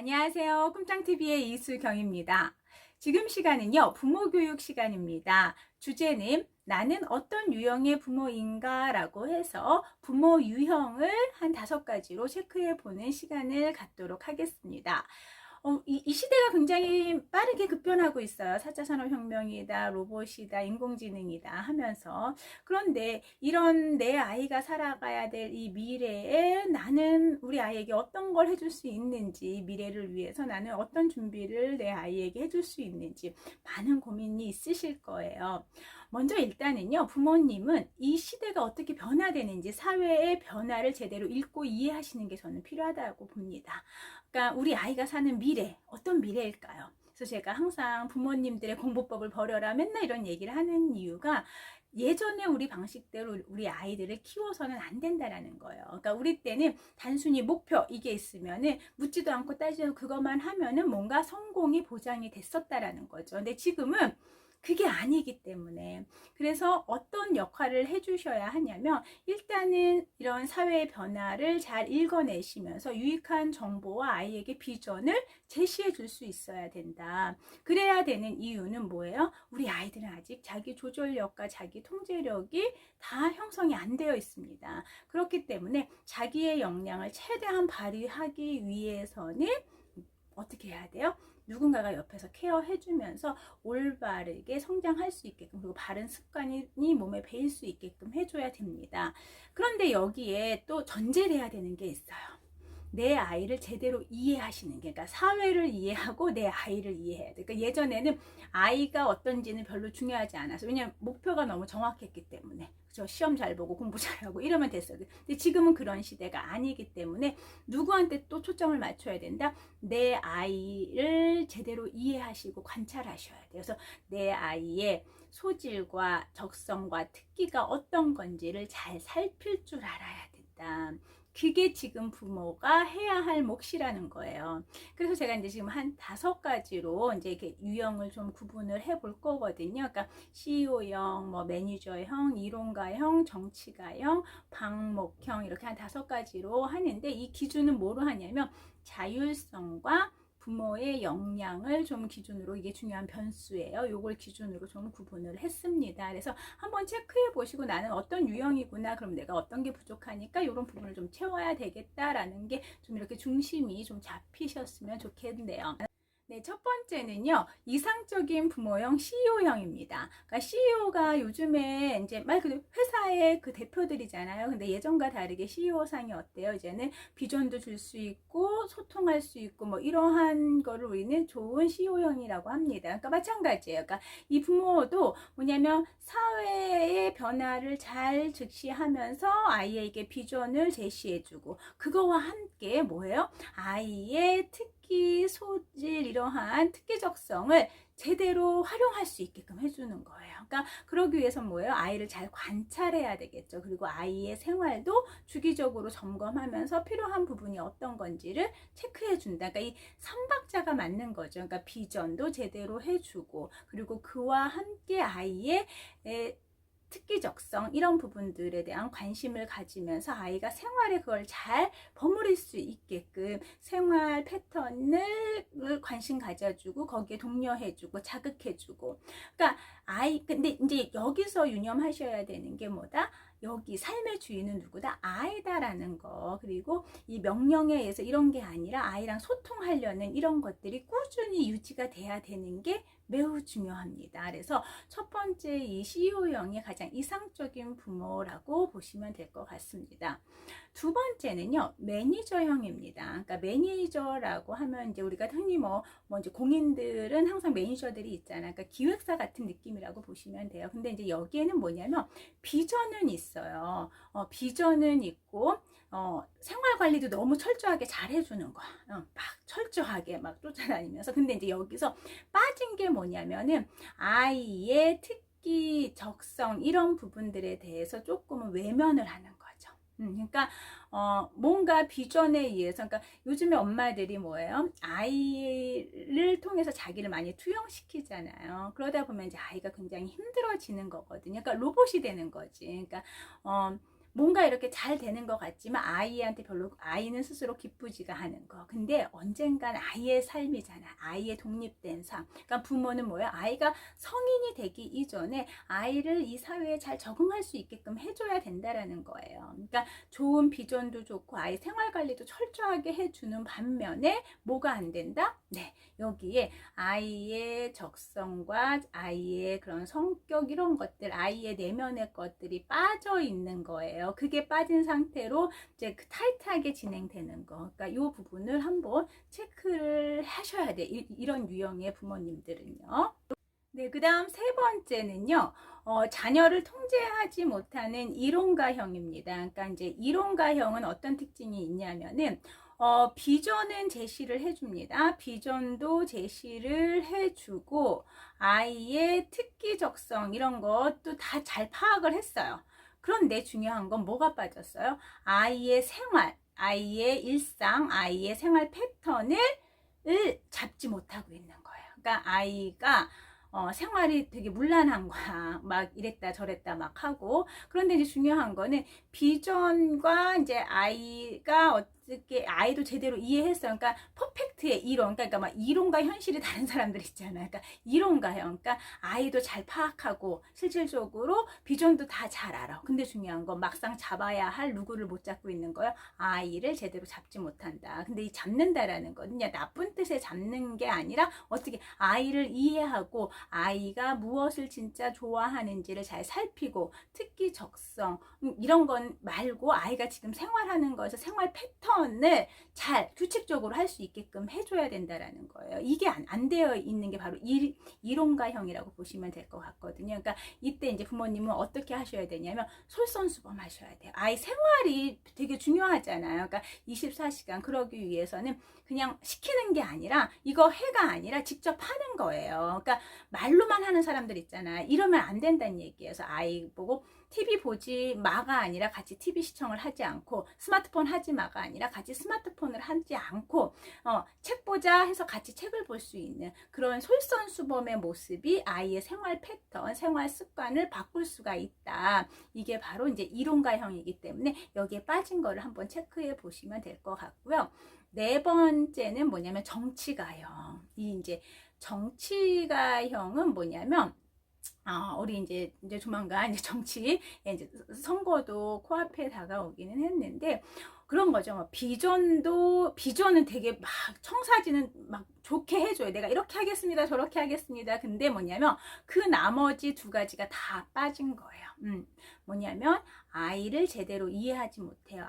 안녕하세요. 꿈짱TV의 이수경입니다. 지금 시간은요, 부모교육 시간입니다. 주제는 나는 어떤 유형의 부모인가 라고 해서 부모 유형을 한 5가지로 체크해 보는 시간을 갖도록 하겠습니다. 이 시대가 굉장히 빠르게 급변하고 있어요. 4차 산업혁명이다, 로봇이다, 인공지능이다 하면서. 그런데 이런 내 아이가 살아가야 될 이 미래에 나는 우리 아이에게 어떤 걸 해줄 수 있는지, 미래를 위해서 나는 어떤 준비를 내 아이에게 해줄 수 있는지 많은 고민이 있으실 거예요. 먼저 일단은요, 부모님은 이 시대가 어떻게 변화되는지 사회의 변화를 제대로 읽고 이해하시는 게 저는 필요하다고 봅니다. 그러니까 우리 아이가 사는 미래, 어떤 미래일까요? 그래서 제가 항상 부모님들의 공부법을 버려라 맨날 이런 얘기를 하는 이유가 예전에 우리 방식대로 우리 아이들을 키워서는 안 된다라는 거예요. 그러니까 우리 때는 단순히 목표 이게 있으면은 묻지도 않고 따지도 않고 그것만 하면은 뭔가 성공이 보장이 됐었다라는 거죠. 근데 지금은 그게 아니기 때문에 그래서 어떤 역할을 해주셔야 하냐면 일단은 이런 사회의 변화를 잘 읽어내시면서 유익한 정보와 아이에게 비전을 제시해 줄 수 있어야 된다. 그래야 되는 이유는 뭐예요? 우리 아이들은 아직 자기 조절력과 자기 통제력이 다 형성이 안 되어 있습니다. 그렇기 때문에 자기의 역량을 최대한 발휘하기 위해서는 어떻게 해야 돼요? 누군가가 옆에서 케어해주면서 올바르게 성장할 수 있게끔 그리고 바른 습관이 몸에 배일 수 있게끔 해줘야 됩니다. 그런데 여기에 또 전제를 해야 되는 게 있어요. 내 아이를 제대로 이해하시는 게, 그러니까 사회를 이해하고 내 아이를 이해해야 돼. 그러니까 예전에는 아이가 어떤지는 별로 중요하지 않아서, 왜냐면 목표가 너무 정확했기 때문에. 그렇죠? 시험 잘 보고 공부 잘하고 이러면 됐어요. 근데 지금은 그런 시대가 아니기 때문에 누구한테 또 초점을 맞춰야 된다? 내 아이를 제대로 이해하시고 관찰하셔야 돼요. 그래서 내 아이의 소질과 적성과 특기가 어떤 건지를 잘 살필 줄 알아야 된다. 그게 지금 부모가 해야 할 몫이라는 거예요. 그래서 제가 이제 지금 한 5가지로 이제 이렇게 유형을 좀 구분을 해 볼 거거든요. 그러니까 CEO형, 뭐 매니저형, 이론가형, 정치가형, 방목형 이렇게 한 5가지로 하는데 이 기준은 뭐로 하냐면 자율성과 부모의 역량을 좀 기준으로 이게 중요한 변수예요. 요걸 기준으로 좀 구분을 했습니다. 그래서 한번 체크해 보시고 나는 어떤 유형이구나. 그럼 내가 어떤 게 부족하니까 이런 부분을 좀 채워야 되겠다라는 게 좀 이렇게 중심이 좀 잡히셨으면 좋겠네요. 네, 첫 번째는요, 이상적인 부모형 CEO형입니다. 그러니까 CEO가 요즘에 이제 말 그대로 회사의 그 대표들이잖아요. 근데 예전과 다르게 CEO상이 어때요? 이제는 비전도 줄 수 있고, 소통할 수 있고, 뭐, 이러한 거를 우리는 좋은 CEO형이라고 합니다. 그러니까 마찬가지예요. 그러니까 이 부모도 뭐냐면 사회의 변화를 잘 즉시하면서 아이에게 비전을 제시해주고, 그거와 함께 뭐예요? 아이의 특기, 소질, 이러한 특기적성을 제대로 활용할 수 있게끔 해주는 거예요. 그러니까 그러기 위해서 뭐예요? 아이를 잘 관찰해야 되겠죠. 그리고 아이의 생활도 주기적으로 점검하면서 필요한 부분이 어떤 건지를 체크해 준다. 그러니까 이 3박자가 맞는 거죠. 그러니까 비전도 제대로 해주고 그리고 그와 함께 아이의 특기적성 이런 부분들에 대한 관심을 가지면서 아이가 생활에 그걸 잘 버무릴 수 있게끔 생활 패턴을 관심 가져주고 거기에 독려해주고 자극해주고 그러니까 근데 이제 여기서 유념하셔야 되는 게 뭐다? 여기 삶의 주인은 누구다? 아이다라는 거. 그리고 이 명령에 의해서 이런 게 아니라 아이랑 소통하려는 이런 것들이 꾸준히 유지가 돼야 되는 게 매우 중요합니다. 그래서 첫 번째 이 CEO형이 가장 이상적인 부모라고 보시면 될 것 같습니다. 두 번째는요, 매니저형입니다. 그러니까 매니저라고 하면 이제 우리가 흔히 뭐 이제 공인들은 항상 매니저들이 있잖아요. 그러니까 기획사 같은 느낌이라고 보시면 돼요. 근데 이제 여기에는 뭐냐면 비전은 있어요. 비전은 있고, 생활 관리도 너무 철저하게 잘 해주는 거야. 막 철저하게 막 쫓아다니면서. 근데 이제 여기서 빠진 게 뭐냐면은 아이의 특기, 적성 이런 부분들에 대해서 조금은 외면을 하는 거죠. 그러니까 뭔가 비전에 의해서 그러니까 요즘에 엄마들이 뭐예요? 아이를 통해서 자기를 많이 투영시키잖아요. 그러다 보면 이제 아이가 굉장히 힘들어지는 거거든요. 그러니까 로봇이 되는 거지. 그러니까 뭔가 이렇게 잘 되는 것 같지만 아이한테 별로 아이는 스스로 기쁘지가 않은 거. 근데 언젠간 아이의 삶이잖아. 아이의 독립된 삶. 그러니까 부모는 뭐예요? 아이가 성인이 되기 이전에 아이를 이 사회에 잘 적응할 수 있게끔 해줘야 된다라는 거예요. 그러니까 좋은 비전도 좋고 아이 생활 관리도 철저하게 해주는 반면에 뭐가 안 된다? 네, 여기에 아이의 적성과 아이의 그런 성격 이런 것들, 아이의 내면의 것들이 빠져 있는 거예요. 그게 빠진 상태로 이제 타이트하게 진행되는 거. 그러니까 이 부분을 한번 체크를 하셔야 돼. 이런 유형의 부모님들은요. 네, 그 다음 세 번째는요, 자녀를 통제하지 못하는 이론가형입니다. 그러니까 이제 이론가형은 어떤 특징이 있냐면은, 비전은 제시를 해줍니다. 비전도 제시를 해주고, 아이의 특기 적성, 이런 것도 다 잘 파악을 했어요. 그런데 중요한 건 뭐가 빠졌어요? 아이의 생활, 아이의 일상, 아이의 생활 패턴을 잡지 못하고 있는 거예요. 그러니까 아이가 생활이 되게 문란한 거야. 막 이랬다 저랬다 막 하고. 그런데 이제 중요한 거는 비전과 이제 아이가 어떻게 아이도 제대로 이해했어요. 그러니까 퍼펙트의 이론, 그러니까 막 이론과 현실이 다른 사람들 있잖아요. 그러니까 이론가요. 그러니까 아이도 잘 파악하고 실질적으로 비전도 다 잘 알아. 근데 중요한 건 막상 잡아야 할 누구를 못 잡고 있는 거예요. 아이를 제대로 잡지 못한다. 근데 이 잡는다라는 거는 나쁜 뜻에 잡는 게 아니라 어떻게 아이를 이해하고 아이가 무엇을 진짜 좋아하는지를 잘 살피고 특기 적성 이런 건 말고 아이가 지금 생활하는 거에서 생활 패턴을 잘 규칙적으로 할 수 있게끔 해줘야 된다라는 거예요. 이게 안 되어 있는 게 바로 이론가형이라고 보시면 될 것 같거든요. 그러니까 이때 이제 부모님은 어떻게 하셔야 되냐면 솔선수범 하셔야 돼요. 아이 생활이 되게 중요하잖아요. 그러니까 24시간 그러기 위해서는 그냥 시키는 게 아니라 이거 해가 아니라 직접 하는 거예요. 그러니까 말로만 하는 사람들 있잖아요. 이러면 안 된다는 얘기예요. 그래서 아이 보고 TV 보지 마가 아니라 같이 TV 시청을 하지 않고 스마트폰 하지 마가 아니라 같이 스마트폰을 하지 않고 책 보자 해서 같이 책을 볼 수 있는 그런 솔선수범의 모습이 아이의 생활 패턴, 생활 습관을 바꿀 수가 있다. 이게 바로 이제 이론가형이기 때문에 여기에 빠진 거를 한번 체크해 보시면 될 것 같고요. 네 번째는 뭐냐면 정치가형. 이 이제 정치가형은 뭐냐면 우리 이제 조만간 이제 정치 이제 선거도 코앞에 다가오기는 했는데 그런 거죠. 뭐 비전은 되게 막 청사진은 막 좋게 해줘요. 내가 이렇게 하겠습니다, 저렇게 하겠습니다. 근데 뭐냐면 그 나머지 두 가지가 다 빠진 거예요. 뭐냐면 아이를 제대로 이해하지 못해요.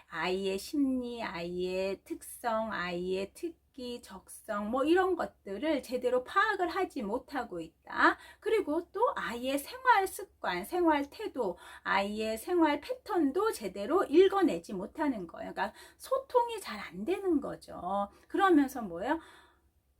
아이의 심리, 아이의 특성, 아이의 특기, 적성 뭐 이런 것들을 제대로 파악을 하지 못하고 있다. 그리고 또 아이의 생활 습관, 생활 태도, 아이의 생활 패턴도 제대로 읽어내지 못하는 거예요. 그러니까 소통이 잘 안 되는 거죠. 그러면서 뭐예요?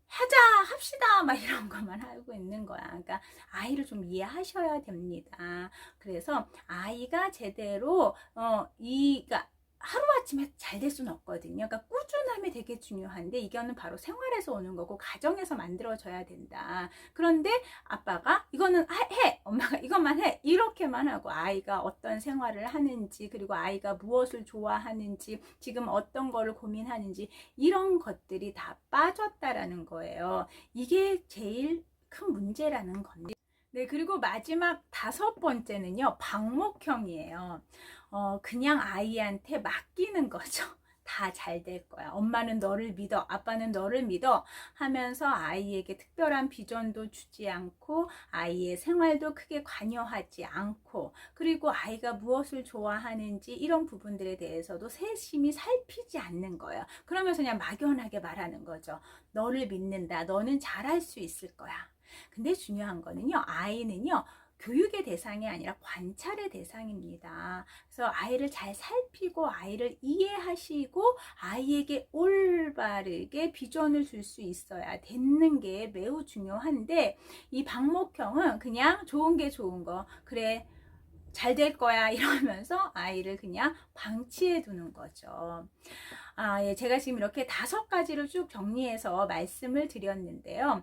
합시다 막 이런 것만 하고 있는 거야. 그러니까 아이를 좀 이해하셔야 됩니다. 그래서 아이가 제대로 그러니까 하루아침에 잘 될 수는 없거든요. 그러니까 꾸준함이 되게 중요한데 이거는 바로 생활에서 오는 거고 가정에서 만들어져야 된다. 그런데 아빠가 이거는 해! 엄마가 이것만 해! 이렇게만 하고 아이가 어떤 생활을 하는지 그리고 아이가 무엇을 좋아하는지 지금 어떤 거를 고민하는지 이런 것들이 다 빠졌다라는 거예요. 이게 제일 큰 문제라는 건데 네, 그리고 마지막 다섯 번째는요, 방목형이에요. 그냥 아이한테 맡기는 거죠. 다 잘 될 거야. 엄마는 너를 믿어. 아빠는 너를 믿어. 하면서 아이에게 특별한 비전도 주지 않고, 아이의 생활도 크게 관여하지 않고, 그리고 아이가 무엇을 좋아하는지 이런 부분들에 대해서도 세심히 살피지 않는 거예요. 그러면서 그냥 막연하게 말하는 거죠. 너를 믿는다. 너는 잘할 수 있을 거야. 근데 중요한 거는요, 아이는요, 교육의 대상이 아니라 관찰의 대상입니다. 그래서 아이를 잘 살피고 아이를 이해하시고 아이에게 올바르게 비전을 줄 수 있어야 되는 게 매우 중요한데 이 방목형은 그냥 좋은 게 좋은 거 그래 잘 될 거야 이러면서 아이를 그냥 방치해 두는 거죠. 예, 제가 지금 이렇게 5가지를 쭉 정리해서 말씀을 드렸는데요.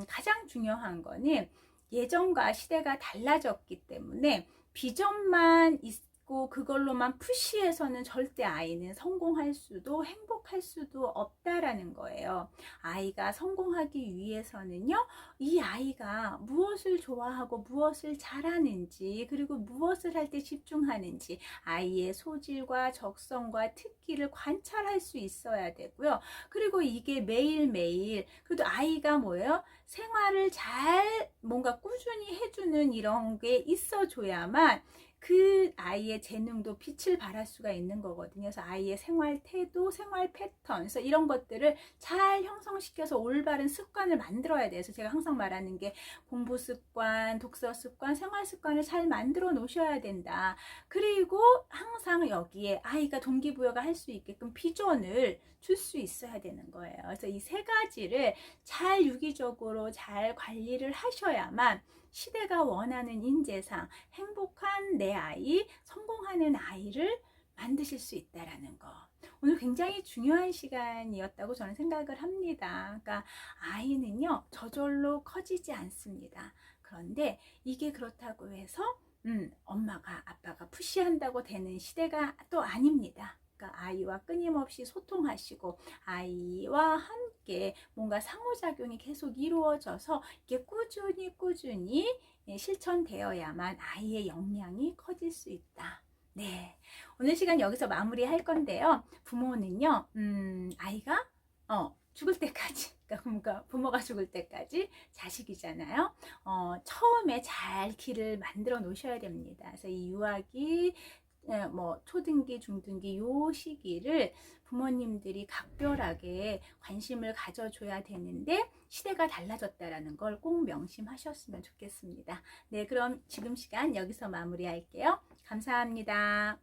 가장 중요한 거는 예전과 시대가 달라졌기 때문에 비전만 있고 그걸로만 푸시해서는 절대 아이는 성공할 수도 행복할 수도 없다라는 거예요. 아이가 성공하기 위해서는요, 이 아이가 무엇을 좋아하고 무엇을 잘하는지, 그리고 무엇을 할 때 집중하는지 아이의 소질과 적성과 특기를 관찰할 수 있어야 되고요. 그리고 이게 매일매일, 그래도 아이가 뭐예요? 생활을 잘 뭔가 꾸준히 해주는 이런 게 있어줘야만 그 아이의 재능도 빛을 발할 수가 있는 거거든요. 그래서 아이의 생활 태도, 생활 패턴, 그래서 이런 것들을 잘 형성시켜서 올바른 습관을 만들어야 돼요. 그래서 제가 항상 말하는 게 공부 습관, 독서 습관, 생활 습관을 잘 만들어 놓으셔야 된다. 그리고 항상 여기에 아이가 동기부여가 할 수 있게끔 비전을 줄 수 있어야 되는 거예요. 그래서 이 세 가지를 잘 유기적으로 잘 관리를 하셔야만 시대가 원하는 인재상 행복한 내 아이, 성공하는 아이를 만드실 수 있다라는 거. 오늘 굉장히 중요한 시간이었다고 저는 생각을 합니다. 그러니까 아이는요, 저절로 커지지 않습니다. 그런데 이게 그렇다고 해서 엄마가 아빠가 푸시한다고 되는 시대가 또 아닙니다. 그러니까 아이와 끊임없이 소통하시고 아이와 함께 뭔가 상호작용이 계속 이루어져서 이게 꾸준히 실천되어야만 아이의 역량이 커질 수 있다. 네, 오늘 시간 여기서 마무리할 건데요. 부모는요, 아이가 죽을 때까지, 그러니까 부모가 죽을 때까지 자식이잖아요. 처음에 잘 길을 만들어 놓으셔야 됩니다. 그래서 이 유아기, 뭐 초등기, 중등기 요 시기를 부모님들이 각별하게 관심을 가져줘야 되는데 시대가 달라졌다라는 걸 꼭 명심하셨으면 좋겠습니다. 네, 그럼 지금 시간 여기서 마무리할게요. 감사합니다.